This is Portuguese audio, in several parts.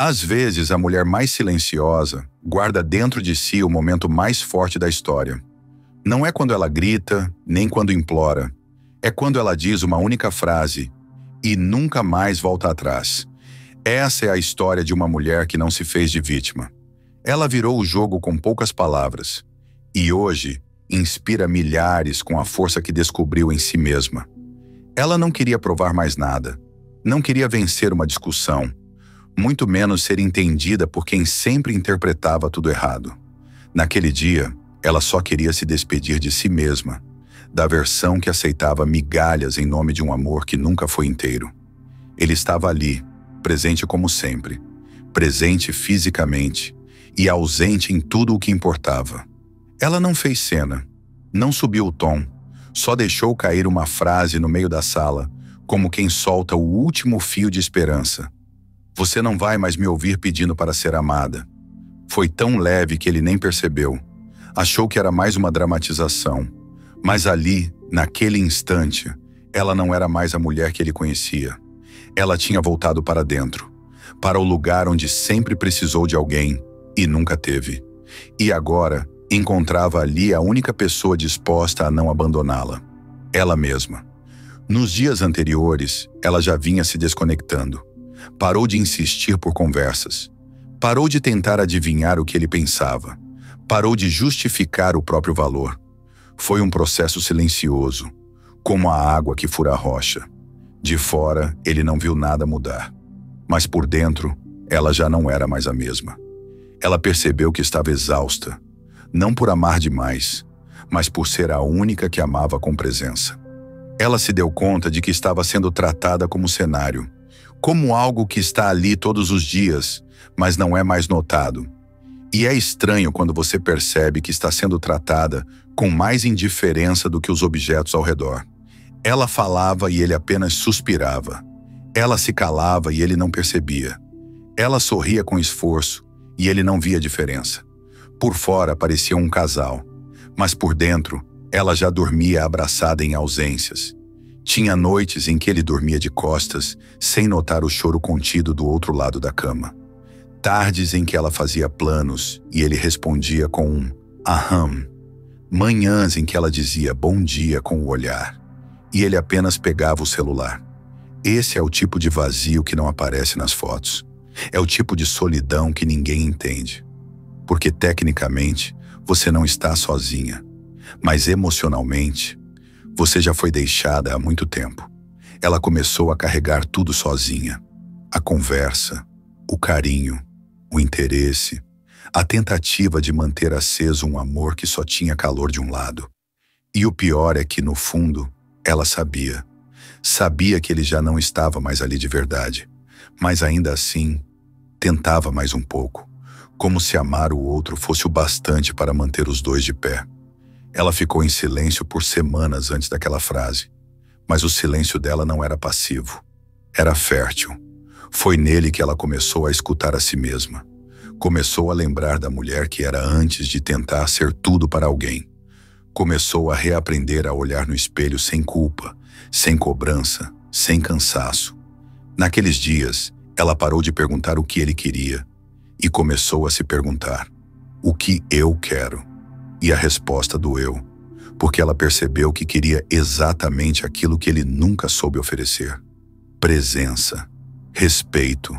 Às vezes, a mulher mais silenciosa guarda dentro de si o momento mais forte da história. Não é quando ela grita, nem quando implora. É quando ela diz uma única frase e nunca mais volta atrás. Essa é a história de uma mulher que não se fez de vítima. Ela virou o jogo com poucas palavras e hoje inspira milhares com a força que descobriu em si mesma. Ela não queria provar mais nada, não queria vencer uma discussão, muito menos ser entendida por quem sempre interpretava tudo errado. Naquele dia, ela só queria se despedir de si mesma, da versão que aceitava migalhas em nome de um amor que nunca foi inteiro. Ele estava ali, presente como sempre, presente fisicamente e ausente em tudo o que importava. Ela não fez cena, não subiu o tom, só deixou cair uma frase no meio da sala, como quem solta o último fio de esperança. Você não vai mais me ouvir pedindo para ser amada. Foi tão leve que ele nem percebeu. Achou que era mais uma dramatização. Mas ali, naquele instante, ela não era mais a mulher que ele conhecia. Ela tinha voltado para dentro, para o lugar onde sempre precisou de alguém e nunca teve. E agora, encontrava ali a única pessoa disposta a não abandoná-la. Ela mesma. Nos dias anteriores, ela já vinha se desconectando. Parou de insistir por conversas. Parou de tentar adivinhar o que ele pensava. Parou de justificar o próprio valor. Foi um processo silencioso, como a água que fura a rocha. De fora, ele não viu nada mudar. Mas por dentro, ela já não era mais a mesma. Ela percebeu que estava exausta, não por amar demais, mas por ser a única que amava com presença. Ela se deu conta de que estava sendo tratada como cenário, como algo que está ali todos os dias, mas não é mais notado. E é estranho quando você percebe que está sendo tratada com mais indiferença do que os objetos ao redor. Ela falava e ele apenas suspirava. Ela se calava e ele não percebia. Ela sorria com esforço e ele não via diferença. Por fora parecia um casal, mas por dentro ela já dormia abraçada em ausências. Tinha noites em que ele dormia de costas, sem notar o choro contido do outro lado da cama. Tardes em que ela fazia planos e ele respondia com um aham. Manhãs em que ela dizia bom dia com o olhar e ele apenas pegava o celular. Esse é o tipo de vazio que não aparece nas fotos. É o tipo de solidão que ninguém entende. Porque tecnicamente você não está sozinha, mas emocionalmente você já foi deixada há muito tempo. Ela começou a carregar tudo sozinha. A conversa, o carinho, o interesse, a tentativa de manter aceso um amor que só tinha calor de um lado. E o pior é que, no fundo, ela sabia. Sabia que ele já não estava mais ali de verdade, mas ainda assim, tentava mais um pouco, como se amar o outro fosse o bastante para manter os dois de pé. Ela ficou em silêncio por semanas antes daquela frase, mas o silêncio dela não era passivo, era fértil. Foi nele que ela começou a escutar a si mesma. Começou a lembrar da mulher que era antes de tentar ser tudo para alguém. Começou a reaprender a olhar no espelho sem culpa, sem cobrança, sem cansaço. Naqueles dias, ela parou de perguntar o que ele queria e começou a se perguntar: o que eu quero? E a resposta doeu, porque ela percebeu que queria exatamente aquilo que ele nunca soube oferecer. Presença, respeito,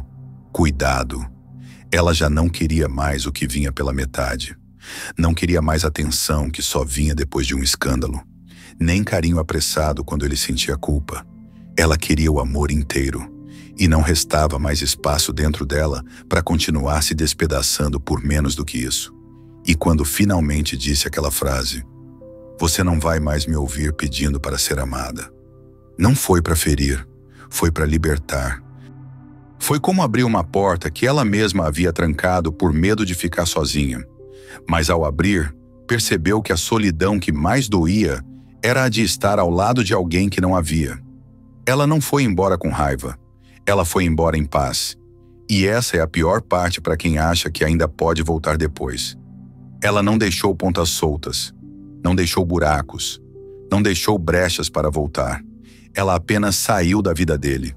cuidado. Ela já não queria mais o que vinha pela metade. Não queria mais atenção que só vinha depois de um escândalo. Nem carinho apressado quando ele sentia culpa. Ela queria o amor inteiro. E não restava mais espaço dentro dela para continuar se despedaçando por menos do que isso. E quando finalmente disse aquela frase: você não vai mais me ouvir pedindo para ser amada. Não foi para ferir, foi para libertar. Foi como abrir uma porta que ela mesma havia trancado por medo de ficar sozinha. Mas ao abrir, percebeu que a solidão que mais doía era a de estar ao lado de alguém que não havia. Ela não foi embora com raiva, ela foi embora em paz. E essa é a pior parte para quem acha que ainda pode voltar depois. Ela não deixou pontas soltas, não deixou buracos, não deixou brechas para voltar. Ela apenas saiu da vida dele,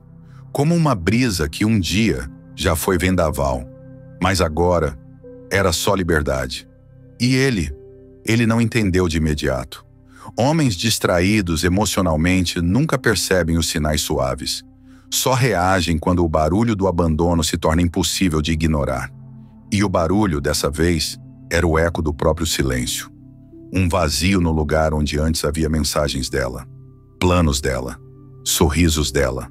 como uma brisa que um dia já foi vendaval, mas agora era só liberdade. E ele não entendeu de imediato. Homens distraídos emocionalmente nunca percebem os sinais suaves. Só reagem quando o barulho do abandono se torna impossível de ignorar. E o barulho, dessa vez, era o eco do próprio silêncio. Um vazio no lugar onde antes havia mensagens dela, planos dela, sorrisos dela.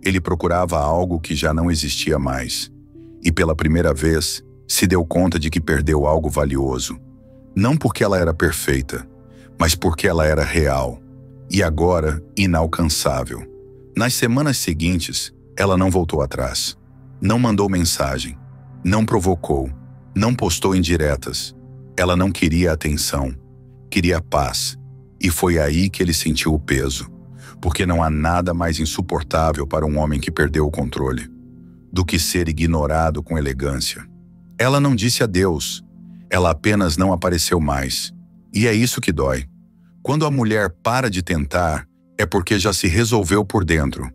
Ele procurava algo que já não existia mais. E pela primeira vez, se deu conta de que perdeu algo valioso. Não porque ela era perfeita, mas porque ela era real. E agora, inalcançável. Nas semanas seguintes, ela não voltou atrás. Não mandou mensagem. Não provocou. Não postou indiretas. Ela não queria atenção. Queria paz. E foi aí que ele sentiu o peso. Porque não há nada mais insuportável para um homem que perdeu o controle do que ser ignorado com elegância. Ela não disse adeus. Ela apenas não apareceu mais. E é isso que dói. Quando a mulher para de tentar, é porque já se resolveu por dentro.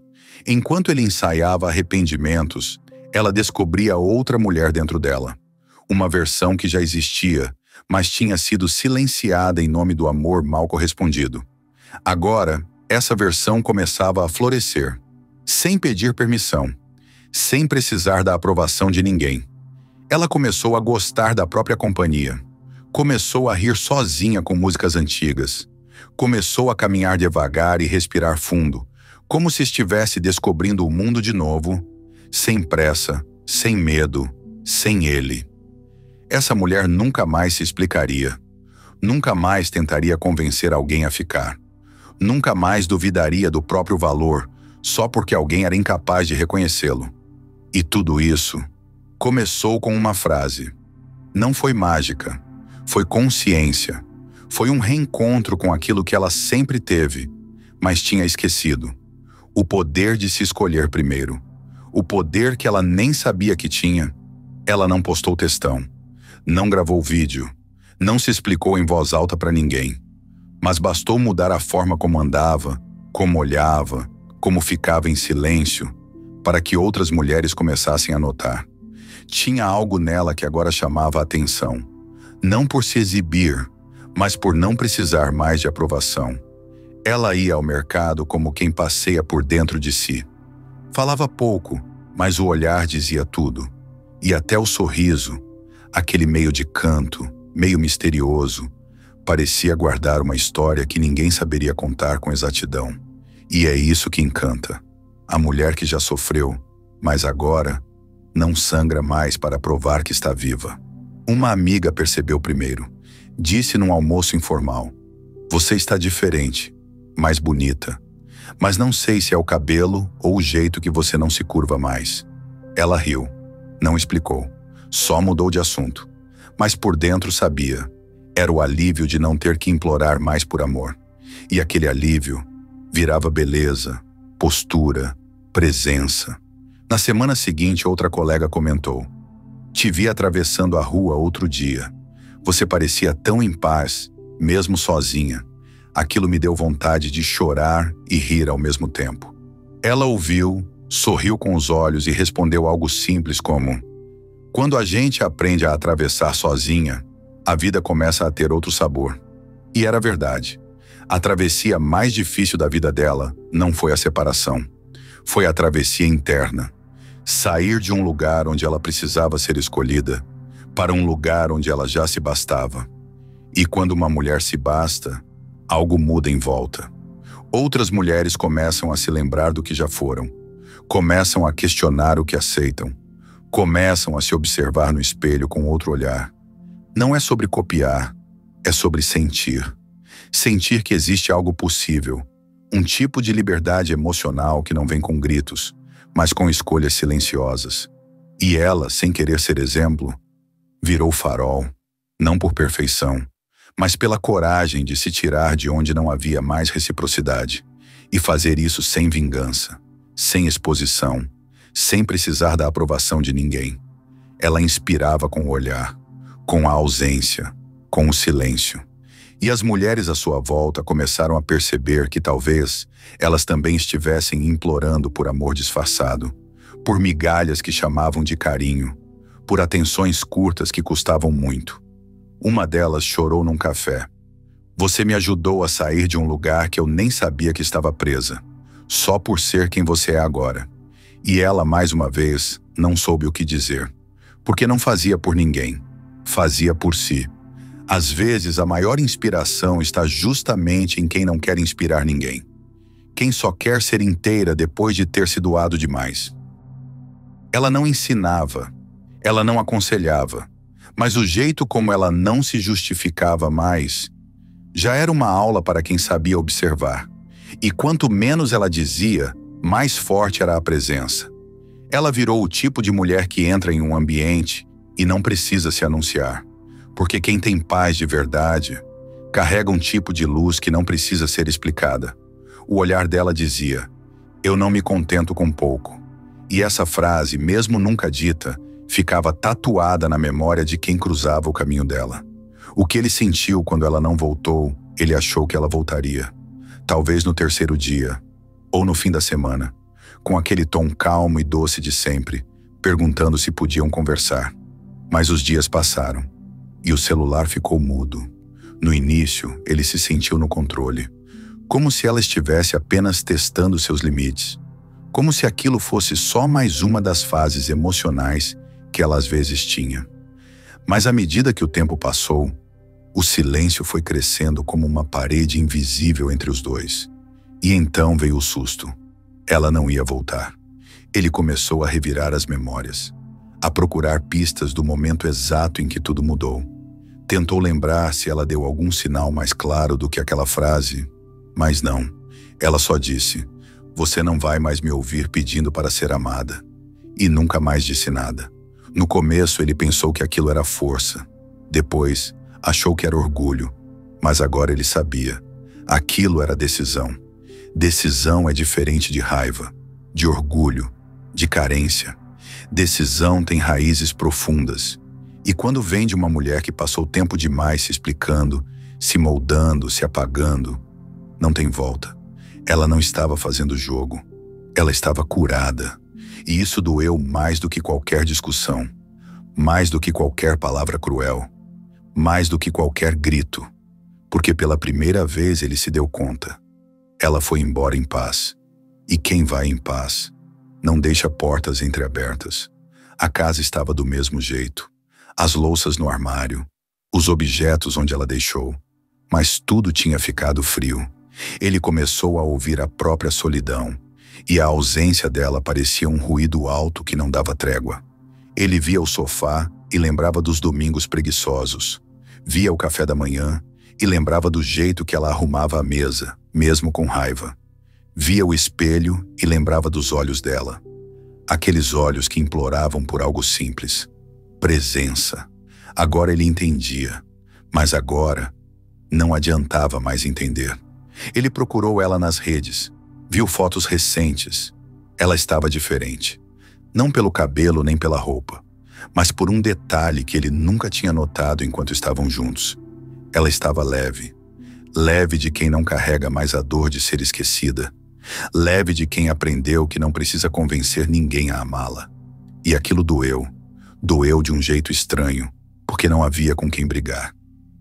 Enquanto ele ensaiava arrependimentos, ela descobria outra mulher dentro dela. Uma versão que já existia, mas tinha sido silenciada em nome do amor mal correspondido. Agora, essa versão começava a florescer, sem pedir permissão, sem precisar da aprovação de ninguém. Ela começou a gostar da própria companhia. Começou a rir sozinha com músicas antigas. Começou a caminhar devagar e respirar fundo, como se estivesse descobrindo o mundo de novo, sem pressa, sem medo, sem ele. Essa mulher nunca mais se explicaria. Nunca mais tentaria convencer alguém a ficar. Nunca mais duvidaria do próprio valor, só porque alguém era incapaz de reconhecê-lo. E tudo isso começou com uma frase. Não foi mágica, foi consciência. Foi um reencontro com aquilo que ela sempre teve, mas tinha esquecido. O poder de se escolher primeiro. O poder que ela nem sabia que tinha. Ela não postou textão, não gravou vídeo, não se explicou em voz alta para ninguém. Mas bastou mudar a forma como andava, como olhava, como ficava em silêncio, para que outras mulheres começassem a notar. Tinha algo nela que agora chamava a atenção. Não por se exibir, mas por não precisar mais de aprovação. Ela ia ao mercado como quem passeia por dentro de si. Falava pouco, mas o olhar dizia tudo. E até o sorriso, aquele meio de canto, meio misterioso, parecia guardar uma história que ninguém saberia contar com exatidão. E é isso que encanta. A mulher que já sofreu, mas agora não sangra mais para provar que está viva. Uma amiga percebeu primeiro. Disse num almoço informal: "Você está diferente, mais bonita. Mas não sei se é o cabelo ou o jeito que você não se curva mais." Ela riu. Não explicou. Só mudou de assunto. Mas por dentro sabia. Era o alívio de não ter que implorar mais por amor. E aquele alívio virava beleza, postura, presença. Na semana seguinte, outra colega comentou: "Te vi atravessando a rua outro dia. Você parecia tão em paz, mesmo sozinha. Aquilo me deu vontade de chorar e rir ao mesmo tempo." Ela ouviu, sorriu com os olhos e respondeu algo simples como: "Quando a gente aprende a atravessar sozinha, a vida começa a ter outro sabor." E era verdade. A travessia mais difícil da vida dela não foi a separação. Foi a travessia interna. Sair de um lugar onde ela precisava ser escolhida para um lugar onde ela já se bastava. E quando uma mulher se basta, algo muda em volta. Outras mulheres começam a se lembrar do que já foram. Começam a questionar o que aceitam. Começam a se observar no espelho com outro olhar. Não é sobre copiar, é sobre sentir. Sentir que existe algo possível. Um tipo de liberdade emocional que não vem com gritos, mas com escolhas silenciosas. E ela, sem querer ser exemplo, virou farol, não por perfeição, mas pela coragem de se tirar de onde não havia mais reciprocidade, e fazer isso sem vingança, sem exposição, sem precisar da aprovação de ninguém. Ela inspirava com o olhar, com a ausência, com o silêncio. E as mulheres à sua volta começaram a perceber que talvez elas também estivessem implorando por amor disfarçado, por migalhas que chamavam de carinho, por atenções curtas que custavam muito. Uma delas chorou num café. Você me ajudou a sair de um lugar que eu nem sabia que estava presa, só por ser quem você é agora. E ela, mais uma vez, não soube o que dizer, porque não fazia por ninguém, fazia por si. Às vezes, a maior inspiração está justamente em quem não quer inspirar ninguém. Quem só quer ser inteira depois de ter se doado demais. Ela não ensinava, ela não aconselhava, mas o jeito como ela não se justificava mais já era uma aula para quem sabia observar. E quanto menos ela dizia, mais forte era a presença. Ela virou o tipo de mulher que entra em um ambiente e não precisa se anunciar, porque quem tem paz de verdade carrega um tipo de luz que não precisa ser explicada. O olhar dela dizia: eu não me contento com pouco. E essa frase, mesmo nunca dita, ficava tatuada na memória de quem cruzava o caminho dela. O que ele sentiu quando ela não voltou, ele achou que ela voltaria. Talvez no terceiro dia, ou no fim da semana, com aquele tom calmo e doce de sempre, perguntando se podiam conversar. Mas os dias passaram, e o celular ficou mudo. No início, ele se sentiu no controle, como se ela estivesse apenas testando seus limites, como se aquilo fosse só mais uma das fases emocionais que ela às vezes tinha. Mas à medida que o tempo passou, o silêncio foi crescendo como uma parede invisível entre os dois. E então veio o susto. Ela não ia voltar. Ele começou a revirar as memórias, a procurar pistas do momento exato em que tudo mudou. Tentou lembrar se ela deu algum sinal mais claro do que aquela frase, mas não. Ela só disse: você não vai mais me ouvir pedindo para ser amada. E nunca mais disse nada. No começo ele pensou que aquilo era força. Depois, achou que era orgulho. Mas agora ele sabia. Aquilo era decisão. Decisão é diferente de raiva, de orgulho, de carência. Decisão tem raízes profundas. E quando vem de uma mulher que passou tempo demais se explicando, se moldando, se apagando, não tem volta. Ela não estava fazendo jogo. Ela estava curada. E isso doeu mais do que qualquer discussão, mais do que qualquer palavra cruel, mais do que qualquer grito, porque pela primeira vez ele se deu conta. Ela foi embora em paz. E quem vai em paz não deixa portas entreabertas. A casa estava do mesmo jeito. As louças no armário, os objetos onde ela deixou. Mas tudo tinha ficado frio. Ele começou a ouvir a própria solidão. E a ausência dela parecia um ruído alto que não dava trégua. Ele via o sofá e lembrava dos domingos preguiçosos. Via o café da manhã e lembrava do jeito que ela arrumava a mesa, mesmo com raiva. Via o espelho e lembrava dos olhos dela. Aqueles olhos que imploravam por algo simples. Presença. Agora ele entendia, mas agora não adiantava mais entender. Ele procurou ela nas redes, viu fotos recentes. Ela estava diferente. Não pelo cabelo nem pela roupa, mas por um detalhe que ele nunca tinha notado enquanto estavam juntos. Ela estava leve. Leve de quem não carrega mais a dor de ser esquecida. Leve de quem aprendeu que não precisa convencer ninguém a amá-la. E aquilo doeu. Doeu de um jeito estranho, porque não havia com quem brigar.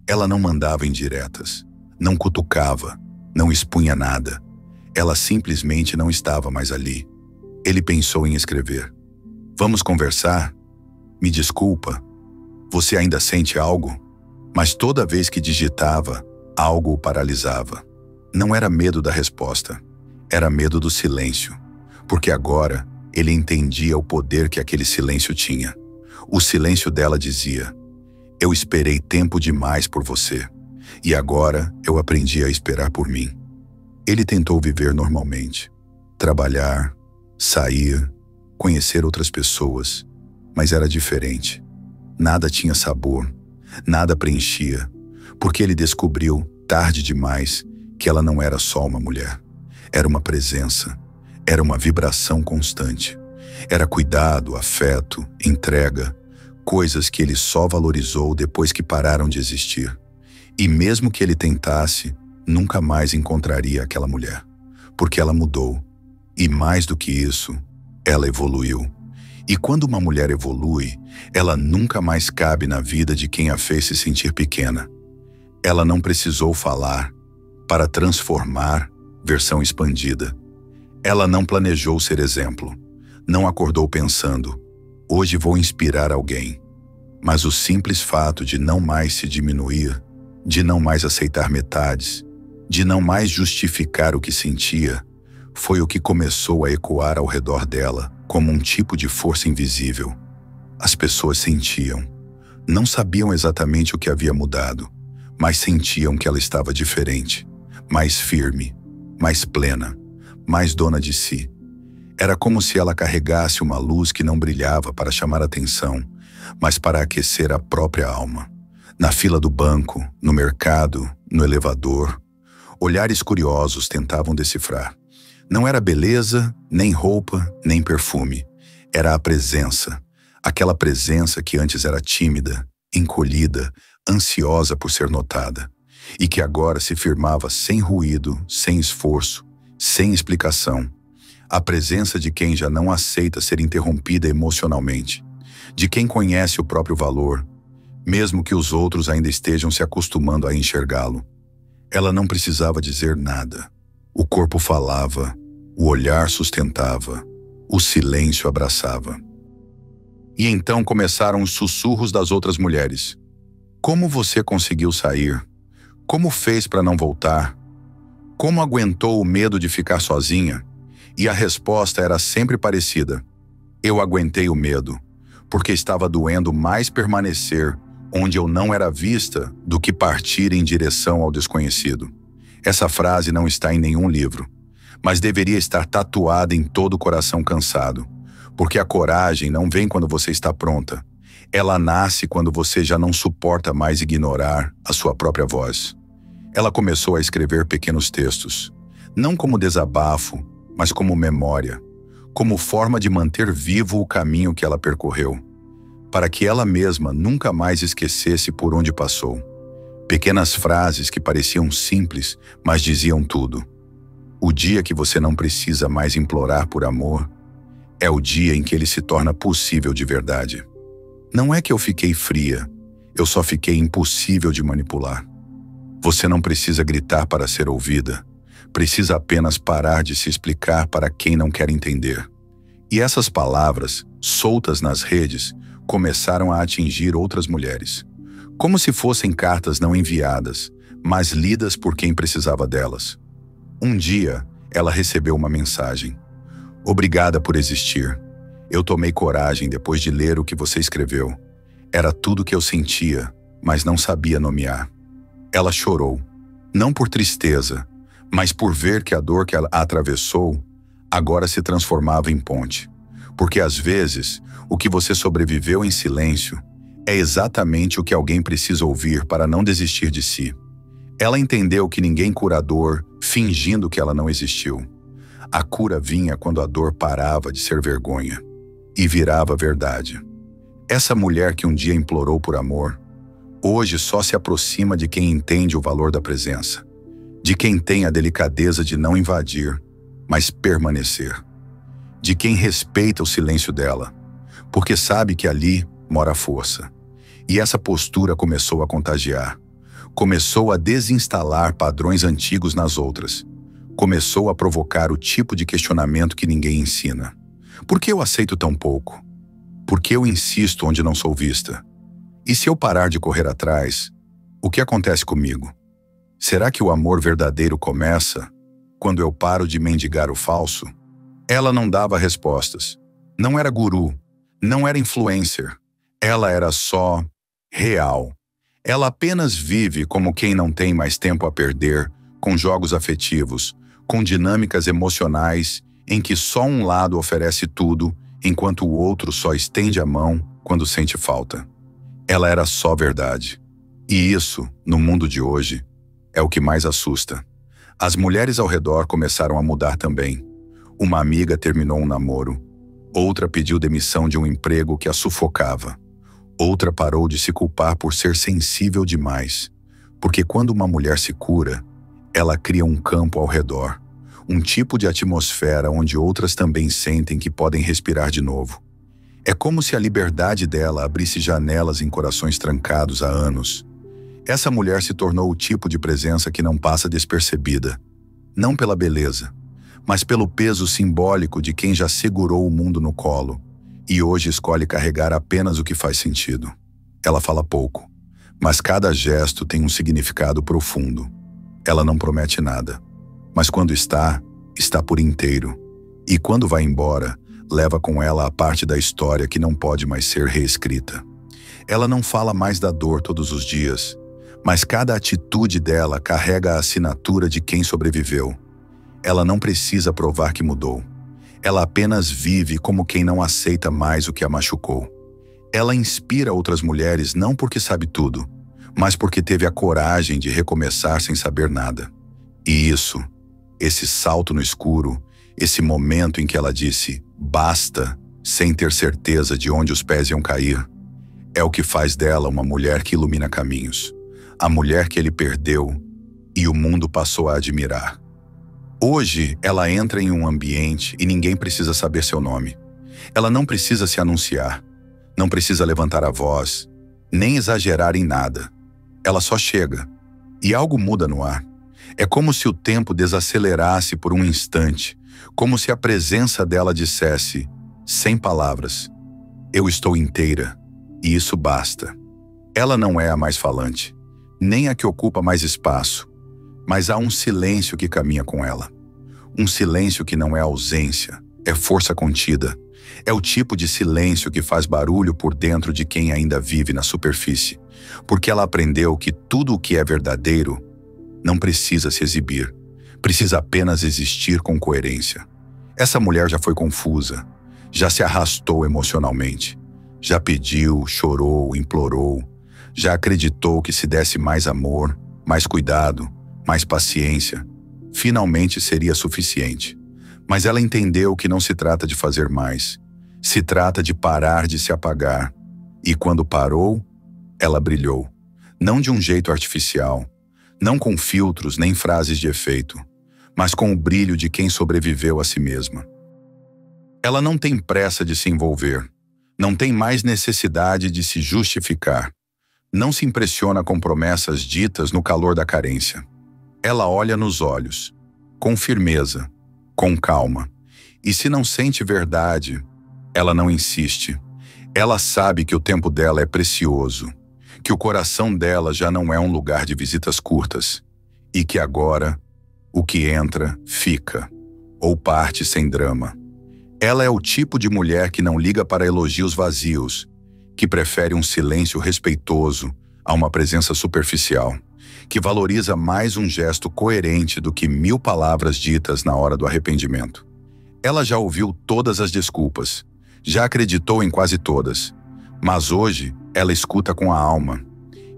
Ela não mandava indiretas, não cutucava, não expunha nada. Ela simplesmente não estava mais ali. Ele pensou em escrever. Vamos conversar? Me desculpa. Você ainda sente algo? Mas toda vez que digitava, algo o paralisava. Não era medo da resposta. Era medo do silêncio. Porque agora ele entendia o poder que aquele silêncio tinha. O silêncio dela dizia: eu esperei tempo demais por você. E agora eu aprendi a esperar por mim. Ele tentou viver normalmente. Trabalhar, sair, conhecer outras pessoas. Mas era diferente. Nada tinha sabor. Nada preenchia. Porque ele descobriu, tarde demais, que ela não era só uma mulher. Era uma presença. Era uma vibração constante. Era cuidado, afeto, entrega. Coisas que ele só valorizou depois que pararam de existir. E mesmo que ele tentasse, nunca mais encontraria aquela mulher. Porque ela mudou. E mais do que isso, Ela evoluiu. E quando uma mulher evolui, ela nunca mais cabe na vida de quem a fez se sentir pequena. Ela não precisou falar para transformar versão expandida. Ela não planejou ser exemplo. Não acordou pensando, hoje vou inspirar alguém. Mas o simples fato de não mais se diminuir, de não mais aceitar metades, de não mais justificar o que sentia, foi o que começou a ecoar ao redor dela como um tipo de força invisível. As pessoas sentiam. Não sabiam exatamente o que havia mudado, mas sentiam que ela estava diferente, mais firme, mais plena, mais dona de si. Era como se ela carregasse uma luz que não brilhava para chamar atenção, mas para aquecer a própria alma. Na fila do banco, no mercado, no elevador, olhares curiosos tentavam decifrar. Não era beleza, nem roupa, nem perfume. Era a presença. Aquela presença que antes era tímida, encolhida, ansiosa por ser notada. E que agora se firmava sem ruído, sem esforço, sem explicação. A presença de quem já não aceita ser interrompida emocionalmente. De quem conhece o próprio valor, mesmo que os outros ainda estejam se acostumando a enxergá-lo. Ela não precisava dizer nada. O corpo falava, o olhar sustentava, o silêncio abraçava. E então começaram os sussurros das outras mulheres. Como você conseguiu sair? Como fez para não voltar? Como aguentou o medo de ficar sozinha? E a resposta era sempre parecida. Eu aguentei o medo, porque estava doendo mais permanecer onde eu não era vista do que partir em direção ao desconhecido. Essa frase não está em nenhum livro, mas deveria estar tatuada em todo o coração cansado, porque a coragem não vem quando você está pronta. Ela nasce quando você já não suporta mais ignorar a sua própria voz. Ela começou a escrever pequenos textos, não como desabafo, mas como memória, como forma de manter vivo o caminho que ela percorreu, para que ela mesma nunca mais esquecesse por onde passou. Pequenas frases que pareciam simples, mas diziam tudo. O dia que você não precisa mais implorar por amor é o dia em que ele se torna possível de verdade. Não é que eu fiquei fria, eu só fiquei impossível de manipular. Você não precisa gritar para ser ouvida, precisa apenas parar de se explicar para quem não quer entender. E essas palavras, soltas nas redes, começaram a atingir outras mulheres, como se fossem cartas não enviadas, mas lidas por quem precisava delas. Um dia, ela recebeu uma mensagem. Obrigada por existir. Eu tomei coragem depois de ler o que você escreveu. Era tudo que eu sentia, mas não sabia nomear. Ela chorou, não por tristeza, mas por ver que a dor que ela atravessou agora se transformava em ponte. Porque às vezes, o que você sobreviveu em silêncio é exatamente o que alguém precisa ouvir para não desistir de si. Ela entendeu que ninguém cura a dor fingindo que ela não existiu. A cura vinha quando a dor parava de ser vergonha e virava verdade. Essa mulher que um dia implorou por amor, hoje só se aproxima de quem entende o valor da presença, de quem tem a delicadeza de não invadir, mas permanecer, de quem respeita o silêncio dela, porque sabe que ali mora a força. E essa postura começou a contagiar. Começou a desinstalar padrões antigos nas outras. Começou a provocar o tipo de questionamento que ninguém ensina. Por que eu aceito tão pouco? Por que eu insisto onde não sou vista? E se eu parar de correr atrás, o que acontece comigo? Será que o amor verdadeiro começa quando eu paro de mendigar o falso? Ela não dava respostas. Não era guru, não era influencer. Ela era só real. Ela apenas vive como quem não tem mais tempo a perder, com jogos afetivos, com dinâmicas emocionais em que só um lado oferece tudo, enquanto o outro só estende a mão quando sente falta. Ela era só verdade. E isso, no mundo de hoje, é o que mais assusta. As mulheres ao redor começaram a mudar também. Uma amiga terminou um namoro. Outra pediu demissão de um emprego que a sufocava. Outra parou de se culpar por ser sensível demais. Porque quando uma mulher se cura, ela cria um campo ao redor. um tipo de atmosfera onde outras também sentem que podem respirar de novo. É como se a liberdade dela abrisse janelas em corações trancados há anos. Essa mulher se tornou o tipo de presença que não passa despercebida, não pela beleza, mas pelo peso simbólico de quem já segurou o mundo no colo e hoje escolhe carregar apenas o que faz sentido. Ela fala pouco, mas cada gesto tem um significado profundo. Ela não promete nada, mas quando está por inteiro. E quando vai embora, leva com ela a parte da história que não pode mais ser reescrita. Ela não fala mais da dor todos os dias, mas cada atitude dela carrega a assinatura de quem sobreviveu. Ela não precisa provar que mudou. Ela apenas vive como quem não aceita mais o que a machucou. Ela inspira outras mulheres não porque sabe tudo, mas porque teve a coragem de recomeçar sem saber nada. E isso, esse salto no escuro, esse momento em que ela disse basta, sem ter certeza de onde os pés iam cair, é o que faz dela uma mulher que ilumina caminhos. A mulher que ele perdeu e o mundo passou a admirar. Hoje, ela entra em um ambiente e ninguém precisa saber seu nome. Ela não precisa se anunciar, não precisa levantar a voz, nem exagerar em nada. Ela só chega, e algo muda no ar. É como se o tempo desacelerasse por um instante, como se a presença dela dissesse, sem palavras, eu estou inteira, e isso basta. Ela não é a mais falante, nem a que ocupa mais espaço, mas há um silêncio que caminha com ela. Um silêncio que não é ausência, é força contida. É o tipo de silêncio que faz barulho por dentro de quem ainda vive na superfície, porque ela aprendeu que tudo o que é verdadeiro não precisa se exibir, precisa apenas existir com coerência. Essa mulher já foi confusa, já se arrastou emocionalmente, já pediu, chorou, implorou, já acreditou que se desse mais amor, mais cuidado, mais paciência, finalmente seria suficiente. Mas ela entendeu que não se trata de fazer mais, se trata de parar de se apagar. E quando parou, ela brilhou. Não de um jeito artificial, não com filtros nem frases de efeito, mas com o brilho de quem sobreviveu a si mesma. Ela não tem pressa de se envolver, não tem mais necessidade de se justificar, não se impressiona com promessas ditas no calor da carência. Ela olha nos olhos, com firmeza, com calma, e se não sente verdade, ela não insiste. Ela sabe que o tempo dela é precioso, que o coração dela já não é um lugar de visitas curtas, e que agora, o que entra, fica, ou parte sem drama. Ela é o tipo de mulher que não liga para elogios vazios, que prefere um silêncio respeitoso a uma presença superficial, que valoriza mais um gesto coerente do que 1000 palavras ditas na hora do arrependimento. Ela já ouviu todas as desculpas, já acreditou em quase todas, mas hoje ela escuta com a alma,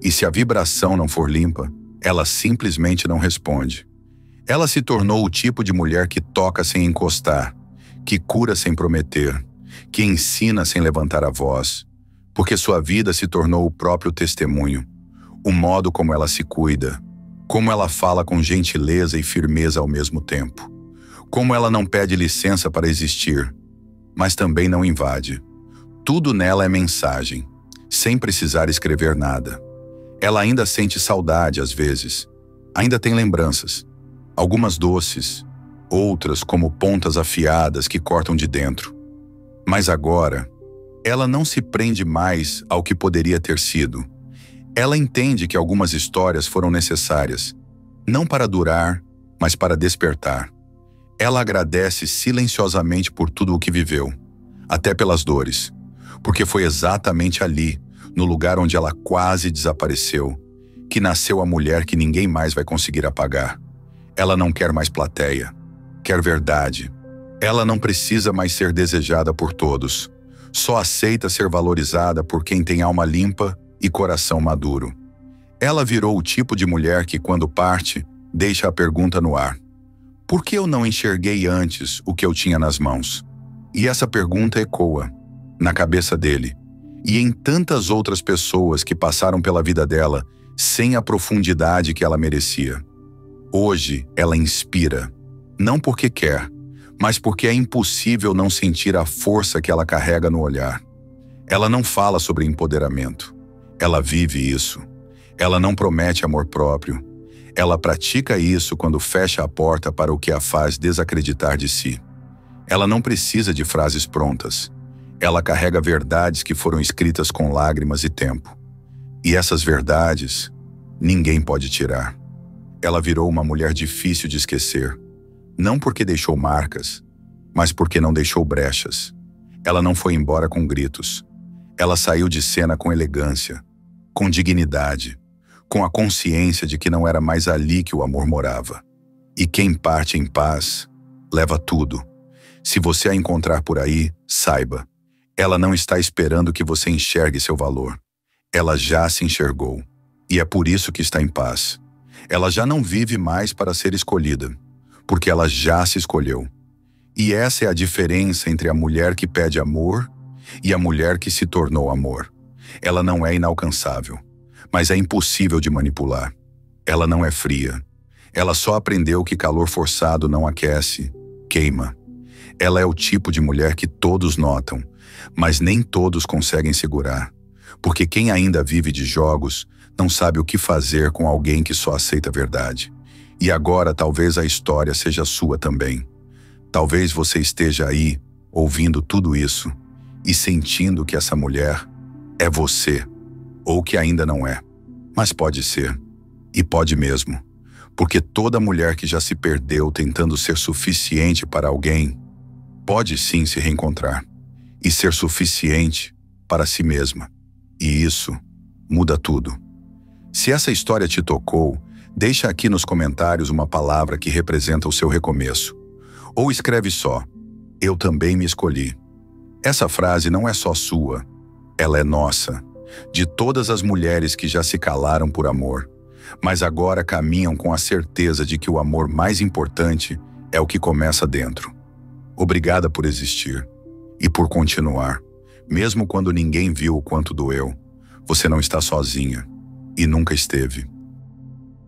e se a vibração não for limpa, ela simplesmente não responde. Ela se tornou o tipo de mulher que toca sem encostar, que cura sem prometer, que ensina sem levantar a voz, porque sua vida se tornou o próprio testemunho, o modo como ela se cuida, como ela fala com gentileza e firmeza ao mesmo tempo, como ela não pede licença para existir, mas também não invade. Tudo nela é mensagem, sem precisar escrever nada. Ela ainda sente saudade às vezes, ainda tem lembranças, algumas doces, outras como pontas afiadas que cortam de dentro. Mas agora, ela não se prende mais ao que poderia ter sido. Ela entende que algumas histórias foram necessárias, não para durar, mas para despertar. Ela agradece silenciosamente por tudo o que viveu, até pelas dores, porque foi exatamente ali, no lugar onde ela quase desapareceu, que nasceu a mulher que ninguém mais vai conseguir apagar. Ela não quer mais plateia, quer verdade. Ela não precisa mais ser desejada por todos, só aceita ser valorizada por quem tem alma limpa e coração maduro. Ela virou o tipo de mulher que, quando parte, deixa a pergunta no ar. Por que eu não enxerguei antes o que eu tinha nas mãos? E essa pergunta ecoa, na cabeça dele, e em tantas outras pessoas que passaram pela vida dela sem a profundidade que ela merecia. Hoje, ela inspira, Não porque quer, mas porque é impossível não sentir a força que ela carrega no olhar. Ela não fala sobre empoderamento. Ela vive isso. Ela não promete amor próprio. Ela pratica isso quando fecha a porta para o que a faz desacreditar de si. Ela não precisa de frases prontas. Ela carrega verdades que foram escritas com lágrimas e tempo. E essas verdades, ninguém pode tirar. Ela virou uma mulher difícil de esquecer. Não porque deixou marcas, mas porque não deixou brechas. Ela não foi embora com gritos. Ela saiu de cena com elegância, com dignidade, com a consciência de que não era mais ali que o amor morava. E quem parte em paz, leva tudo. Se você a encontrar por aí, saiba, ela não está esperando que você enxergue seu valor. Ela já se enxergou, e é por isso que está em paz. Ela já não vive mais para ser escolhida, porque ela já se escolheu. E essa é a diferença entre a mulher que pede amor e a mulher que se tornou amor. Ela não é inalcançável, mas é impossível de manipular. Ela não é fria. Ela só aprendeu que calor forçado não aquece, queima. Ela é o tipo de mulher que todos notam, mas nem todos conseguem segurar. Porque quem ainda vive de jogos não sabe o que fazer com alguém que só aceita a verdade. E agora talvez a história seja sua também. Talvez você esteja aí, ouvindo tudo isso, e sentindo que essa mulher é você, ou que ainda não é. Mas pode ser, e pode mesmo, porque toda mulher que já se perdeu tentando ser suficiente para alguém, pode sim se reencontrar, e ser suficiente para si mesma. E isso muda tudo. Se essa história te tocou, deixa aqui nos comentários uma palavra que representa o seu recomeço. Ou escreve só, eu também me escolhi. Essa frase não é só sua, ela é nossa, de todas as mulheres que já se calaram por amor, mas agora caminham com a certeza de que o amor mais importante é o que começa dentro. Obrigada por existir e por continuar, mesmo quando ninguém viu o quanto doeu. Você não está sozinha e nunca esteve.